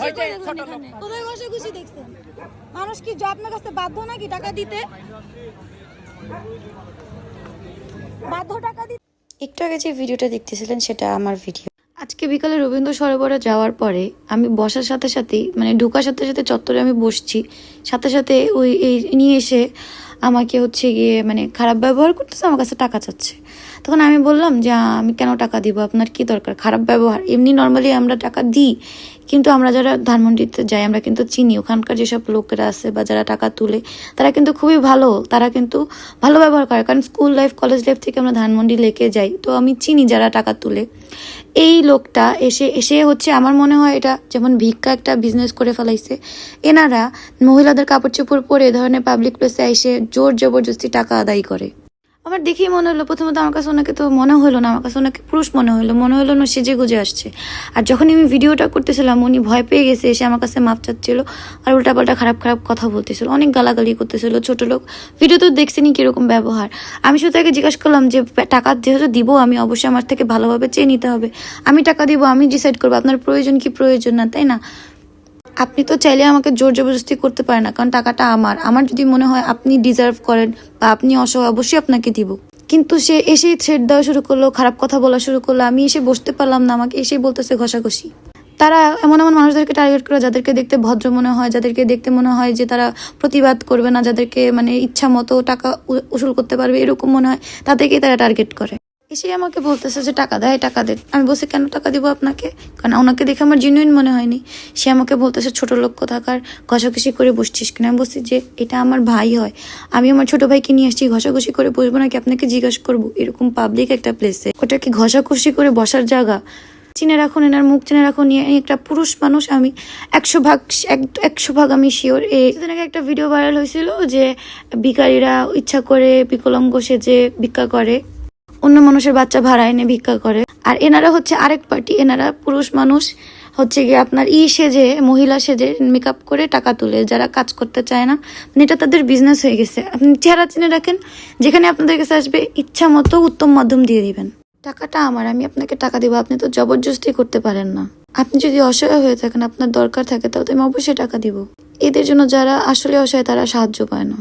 কোথায় ঘষাঘষি দেখছেন? মানুষ কি আপনার কাছে বাধ্য নাকি টাকা দিতে? বাধ্য টাকা দিতে? একটু আগে যে ভিডিওটা দেখতেছিলেন সেটা আমার ভিডিও। আজকে বিকালে রবীন্দ্র সরোবরে যাওয়ার পরে আমি বসার সাথে সাথেই মানে ঢোকার সাথে সাথে চত্বরে আমি বসছি, সাথে সাথে ওই নিয়ে এসে আমাকে হচ্ছে গিয়ে মানে খারাপ ব্যবহার করতেছে, আমার কাছে টাকা চাচ্ছে। তখন আমি বললাম যে আমি কেন টাকা দিব, আপনার কি দরকার? খারাপ ব্যবহার এমনি নর্মালি আমরা টাকা দিই, কিন্তু আমরা যারা ধানমন্ডিতে যাই আমরা কিন্তু চিনি ওখানকার যেসব লোকেরা আছে বা যারা টাকা তুলে তারা কিন্তু খুবই ভালো, তারা কিন্তু ভালো ব্যবহার করে। কারণ স্কুল লাইফ কলেজ লাইফ থেকে আমরা ধানমন্ডি লেকে যাই, তো আমি চিনি যারা টাকা তুলে। এই লোকটা এসে হচ্ছে আমার মনে হয় এটা যেমন ভিক্ষা একটা বিজনেস করে ফেলাইছে। এনারা মহিলাদের কাপড় চোপড় পরে এ ধরনের পাবলিক প্লেসে এসে জোর জবরদস্তি টাকা আদায় করে। আমার দেখেই মনে হলো, প্রথমত আমার কাছে ওনাকে তো মনে হলো না, আমার কাছে ওনাকে পুরুষ মনে হলো না সেজে গুজে আসছে। আর যখন আমি ভিডিওটা করতেছিলাম উনি ভয় পেয়ে গেছে, এসে আমার কাছে মাপ চাচ্ছিল আর উল্টাপাল্টা খারাপ খারাপ কথা বলতেছিল, অনেক গালাগালি করতেছিল। ছোট লোক, ভিডিও তো দেখছেনি কিরকম ব্যবহার। আমি শুধু তাকে জিজ্ঞাসা করলাম যে টাকা যেহেতু দিব আমি অবশ্যই আমার থেকে ভালোভাবে চেয়ে নিতে হবে, আমি টাকা দিব, আমি ডিসাইড করবো আপনার প্রয়োজন কি প্রয়োজন না, তাই না? আপনি তো চাইলে আমাকে জোর জবরদস্তি করতে পারেন না, কারণ টাকাটা আমার যদি মনে হয় আপনি ডিজার্ভ করেন বা আপনি অসহায় অবশ্যই আপনাকে দিব। কিন্তু সে এসেই থ্রেট দেওয়া শুরু করলো, খারাপ কথা বলা শুরু করলো। আমি এসে বসতে পারলাম না, আমাকে এসেই বলতেছে ঘষাঘষি। তারা এমন এমন মানুষদেরকে টার্গেট করে যাদেরকে দেখতে ভদ্র মনে হয়, যাদেরকে দেখতে মনে হয় যে তারা প্রতিবাদ করবে না, যাদেরকে মানে ইচ্ছা মতো টাকা উসুল করতে পারবে এরকম মনে হয়, তাদেরকেই তারা টার্গেট করে। এসে আমাকে বলতেছে যে টাকা দেয়, টাকা দেন। আমি বলছি কেন টাকা দিব আপনাকে, কারণ ওনাকে দেখে আমার জেনুইন মনে হয়নি। সে আমাকে বলতেছে ছোট লোক কোথাকার, ঘষাঘষি করে বসছিস কিনা। আমি বলছি যে এটা আমার ভাই হয়, আমি আমার ছোট ভাইকে নিয়ে আসছি, ঘষাঘষি করে বসবো নাকি আপনাকে জিজ্ঞাসা করবো? এরকম পাবলিক একটা প্লেসে ওটা কি ঘষাঘষি করে বসার জায়গা? চিনে রাখুন, এনার মুখ চিনে রাখুন। একটা পুরুষ মানুষ, আমি 100% আমি শিওর। সেদিন আগে একটা ভিডিও ভাইরাল হয়েছিল যে ভিখারিরা ইচ্ছা করে বিকলাঙ্গ সেজে ভিক্ষা করে, অন্য মানুষের বাচ্চা ভাড়া এনে ভিক্ষা করে। আর এনারা হচ্ছে আরেক পার্টি, এনারা পুরুষ মানুষ হচ্ছে গিয়ে আপনার সেজে, মহিলা সেজে মেকআপ করে টাকা তুলে, যারা কাজ করতে চায় না, মানে এটা তাদের বিজনেস হয়ে গেছে। আপনি চেহারা চিনে রাখেন, যেখানে আপনাদের কাছে আসবে ইচ্ছা মতো উত্তম মাধ্যম দিয়ে দিবেন। টাকাটা আমার, আমি আপনাকে টাকা দিব, আপনি তো জবরদস্তি করতে পারেন না। আপনি যদি অসহায় হয়ে থাকেন, আপনার দরকার থাকে, তাহলে আমি অবশ্যই টাকা দিব। এদের জন্য যারা আসলে অসহায় তারা সাহায্য পায় না।